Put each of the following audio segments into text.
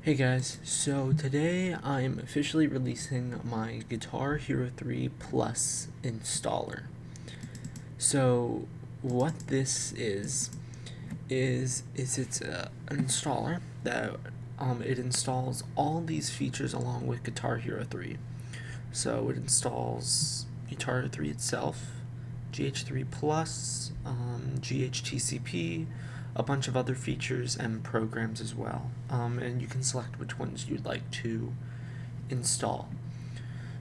Hey guys, so today I'm officially releasing my Guitar Hero 3 Plus installer. So what this is it's an installer that it installs all these features along with Guitar Hero 3. So it installs Guitar Hero 3 itself, GH3 Plus, GHTCP, a bunch of other features and programs as well. And you can select which ones you'd like to install.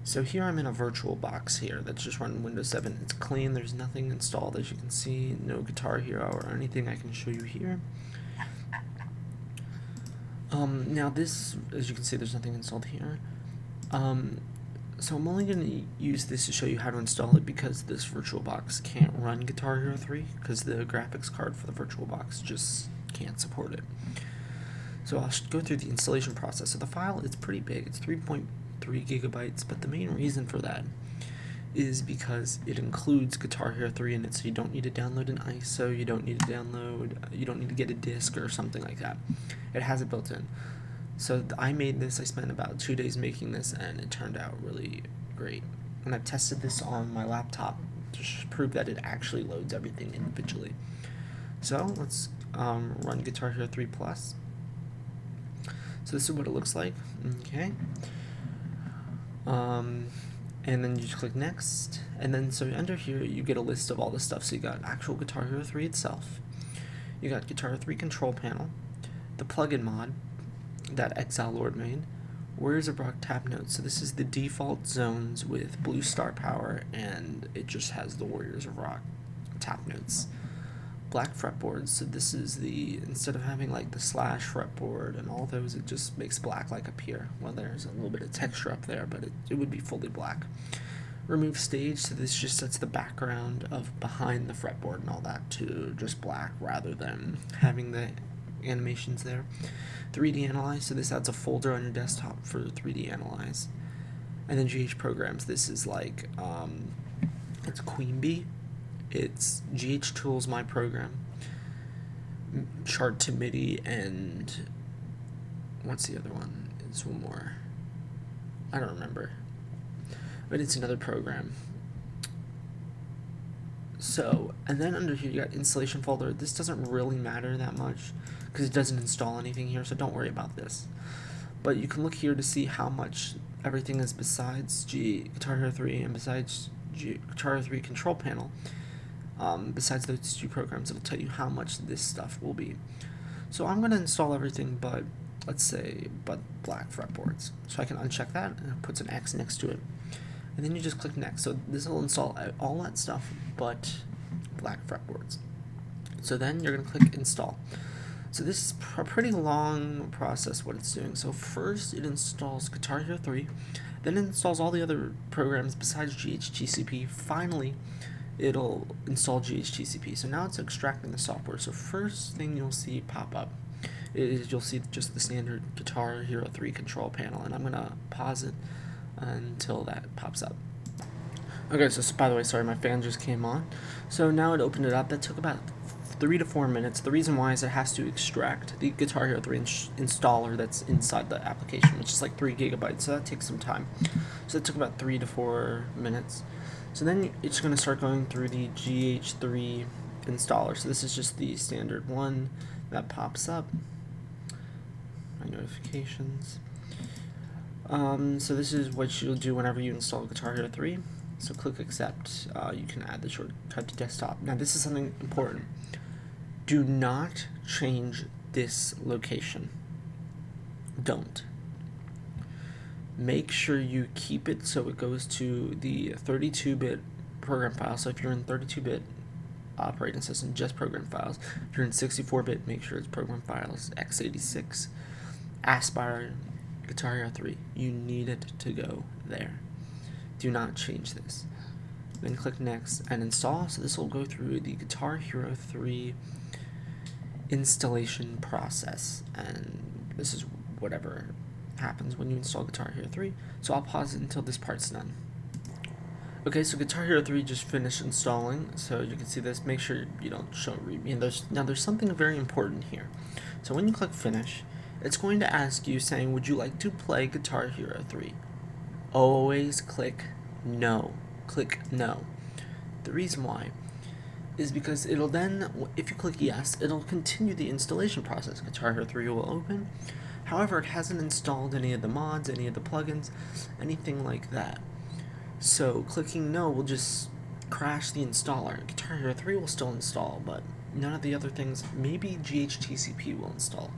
So here I'm in a virtual box here that's just running Windows 7. It's clean, there's nothing installed as you can see, no Guitar Hero or anything I can show you here. Now this, as you can see, there's nothing installed here. So I'm only going to use this to show you how to install it because this VirtualBox can't run Guitar Hero 3 because the graphics card for the VirtualBox just can't support it. So I'll go through the installation process. So the file is pretty big. It's 3.3 gigabytes, but the main reason for that is because it includes Guitar Hero 3 in it, so you don't need to download an ISO, you don't need to get a disc or something like that. It has it built in. So I made this, I spent about 2 days making this, and it turned out really great. And I've tested this on my laptop to prove that it actually loads everything individually. So let's run Guitar Hero 3 Plus. So this is what it looks like, okay. And then you just click next, and then so under here you get a list of all the stuff. So you got actual Guitar Hero 3 itself, you got Guitar Hero 3 control panel, the plugin mod that Exile Lord made, Warriors of Rock tab notes. So this is the default zones with blue star power, and it just has the Warriors of Rock tab notes. Black fretboards, so this is the, instead of having like the slash fretboard and all those, it just makes black like appear. Well, there's a little bit of texture up there, but it would be fully black. Remove stage, so this just sets the background of behind the fretboard and all that to just black rather than having the animations there. 3D Analyze, so this adds a folder on your desktop for 3D Analyze. And then GH Programs, this is like, it's Queen Bee, it's GH Tools, my program, Chart to MIDI, and what's the other one? It's one more. I don't remember. But it's another program. So, and then under here you got installation folder. This doesn't really matter that much because it doesn't install anything here, so don't worry about this. But you can look here to see how much everything is besides Guitar Hero 3 and besides Guitar Hero 3 control panel. Besides those two programs, it'll tell you how much this stuff will be. So I'm going to install everything but, let's say, but black fretboards. So I can uncheck that, and it puts an X next to it. And then you just click next. So this will install all that stuff but black fretboards. So then you're going to click install. So this is a pretty long process what it's doing. So first it installs Guitar Hero 3, then it installs all the other programs besides GHTCP. Finally, it'll install GHTCP. So now it's extracting the software. So first thing you'll see pop up is you'll see just the standard Guitar Hero 3 control panel, and I'm going to pause it until that pops up. Okay, so by the way, sorry, my fan just came on. So now it opened it up. That took about 3 to 4 minutes. The reason why is it has to extract the Guitar Hero 3 installer that's inside the application, which is like 3 gigabytes, so that takes some time. So it took about 3 to 4 minutes. So then it's going to start going through the GH3 installer. So this is just the standard one that pops up. My notifications. So this is what you'll do whenever you install Guitar Hero 3. So click accept. You can add the shortcut to desktop. Now this is something important. Do not change this location. Don't. Make sure you keep it so it goes to the 32-bit program file. So if you're in 32-bit operating system, just program files. If you're in 64-bit, make sure it's program files, x86, Aspire, Guitar Hero 3. You need it to go there. Do not change this. Then click next and install. So this will go through the Guitar Hero 3 installation process, and this is whatever happens when you install Guitar Hero 3. So I'll pause it until this part's done. Okay, so Guitar Hero 3 just finished installing, so you can see this. Make sure you don't show readme. And there's something very important here. So when you click finish, it's going to ask you saying, would you like to play Guitar Hero 3? Always click no. Click no. The reason why is because it'll then, if you click yes, it'll continue the installation process. Guitar Hero 3 will open. However, it hasn't installed any of the mods, any of the plugins, anything like that. So clicking no will just crash the installer. Guitar Hero 3 will still install, but none of the other things, maybe GHTCP will install,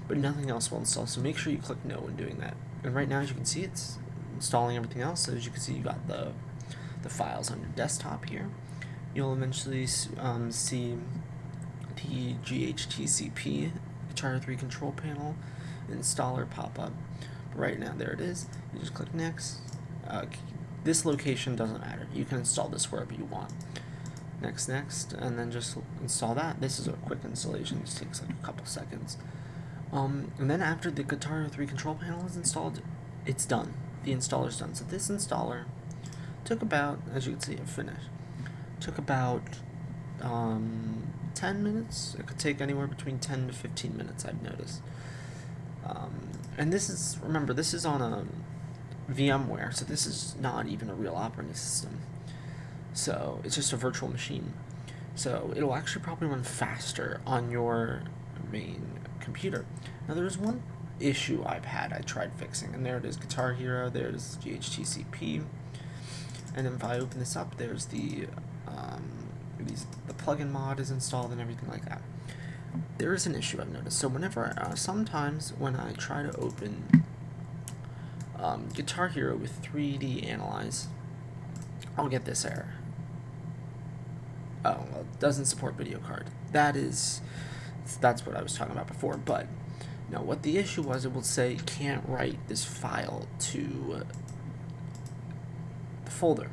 but nothing else will install. So make sure you click no when doing that. And right now, as you can see, it's installing everything else. So as you can see, you got the files on your desktop here. You'll eventually see the GHTCP Guitar Hero 3 control panel installer pop up. But right now, there it is. You just click next. This location doesn't matter. You can install this wherever you want. Next, and then just install that. This is a quick installation. It just takes like a couple seconds. And then after the Guitar Hero 3 control panel is installed, it's done. The installer's done. So this installer took about, as you can see, it finished. Took about 10 minutes. It could take anywhere between 10 to 15 minutes, I've noticed. And this is, remember, this is on a VMware, so this is not even a real operating system. So it's just a virtual machine. So it'll actually probably run faster on your main computer. Now there's one issue I tried fixing, and there it is, Guitar Hero, there's GHTCP, and then if I open this up, there's the plugin mod is installed and everything like that. There is an issue I've noticed. So whenever, sometimes when I try to open Guitar Hero with 3D Analyze, I'll get this error. Oh, well, it doesn't support video card. That's what I was talking about before, but now what the issue was, it will say can't write this file to the folder.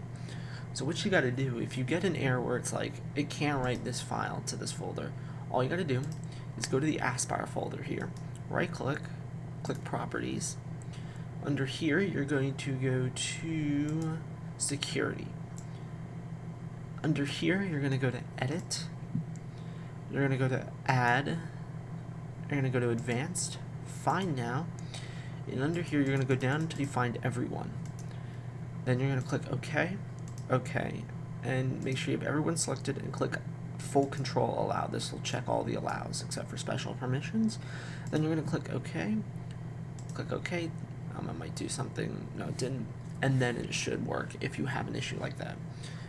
So what you gotta do, if you get an error where it's like, it can't write this file to this folder, all you gotta do is go to the Aspire folder here, right click, click Properties. Under here, you're going to go to Security. Under here, you're going to go to Edit. You're going to go to Add. You're going to go to Advanced, Find Now. And under here, you're going to go down until you find Everyone. Then you're going to click OK, OK, and make sure you have everyone selected and click Full Control Allow. This will check all the allows except for special permissions. Then you're going to click OK, click OK. I might do something, no it didn't, and then it should work if you have an issue like that.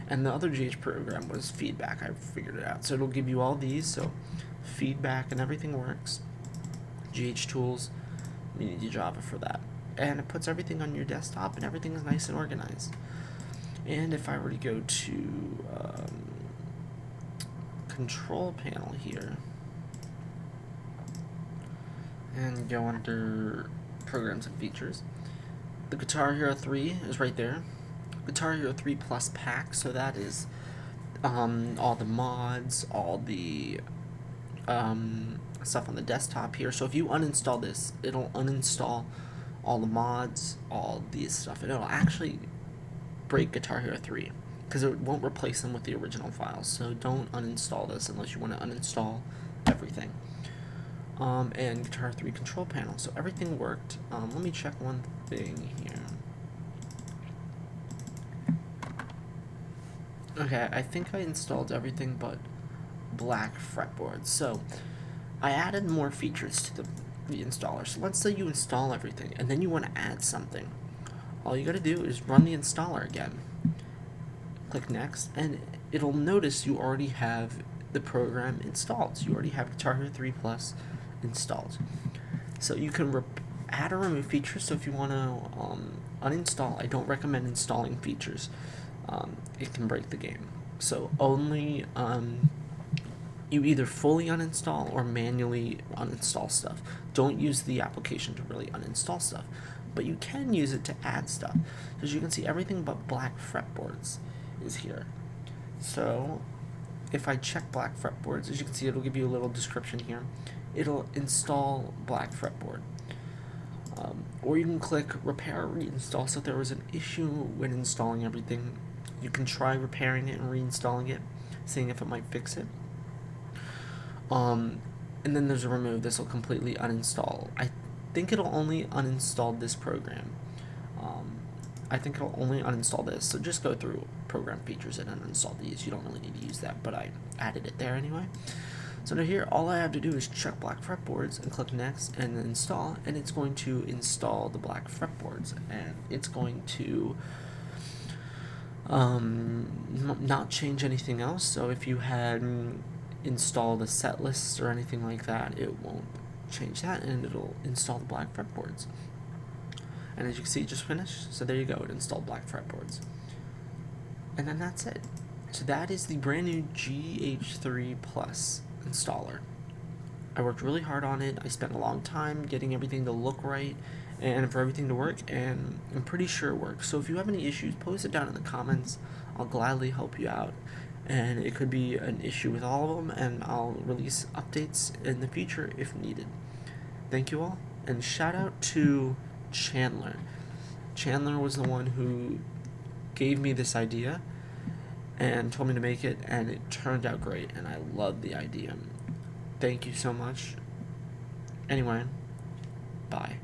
And the other GH program was feedback. I figured it out. So it'll give you all these, so feedback and everything works. GH tools, you need your Java for that. And it puts everything on your desktop and everything is nice and organized. And if I were to go to control panel here and go under Programs and Features, the Guitar Hero 3 is right there. Guitar Hero 3 Plus Pack, so that is all the mods, all the stuff on the desktop here. So if you uninstall this, it'll uninstall all the mods, all these stuff, and it'll actually break Guitar Hero 3 because it won't replace them with the original files. So don't uninstall this unless you want to uninstall everything. And Guitar 3 control panel. So everything worked. Let me check one thing here. Okay, I think I installed everything but black fretboards. So I added more features to the installer. So let's say you install everything and then you want to add something. All you gotta do is run the installer again. Click next, and it'll notice you already have the program installed. So you already have Guitar Hero 3 Plus installed. So you can add or remove features. So if you want to uninstall, I don't recommend installing features. It can break the game. So only you either fully uninstall or manually uninstall stuff. Don't use the application to really uninstall stuff, but you can use it to add stuff. As you can see, everything but black fretboards is here. So if I check black fretboards, as you can see, it'll give you a little description here. It'll install black fretboard. Or you can click repair or reinstall. So if there was an issue when installing everything, you can try repairing it and reinstalling it, seeing if it might fix it. and then there's a remove. This will completely uninstall. I think it'll only uninstall this program. I think it'll only uninstall this, so just go through program features and uninstall these. You don't really need to use that, but I added it there anyway. So now here, all I have to do is check black fretboards and click next and then install, and it's going to install the black fretboards, and it's going to not change anything else. So if you had installed a set list or anything like that, it won't change that, and it'll install the black fretboards. And as you can see, it just finished. So there you go, it installed black fretboards. And then that's it. So that is the brand new GH3 Plus installer. I worked really hard on it. I spent a long time getting everything to look right and for everything to work, and I'm pretty sure it works. So if you have any issues, post it down in the comments. I'll gladly help you out. And it could be an issue with all of them, and I'll release updates in the future if needed. Thank you all, and shout out to Chandler. Chandler was the one who gave me this idea and told me to make it, and it turned out great, and I love the idea. Thank you so much. Anyway, bye.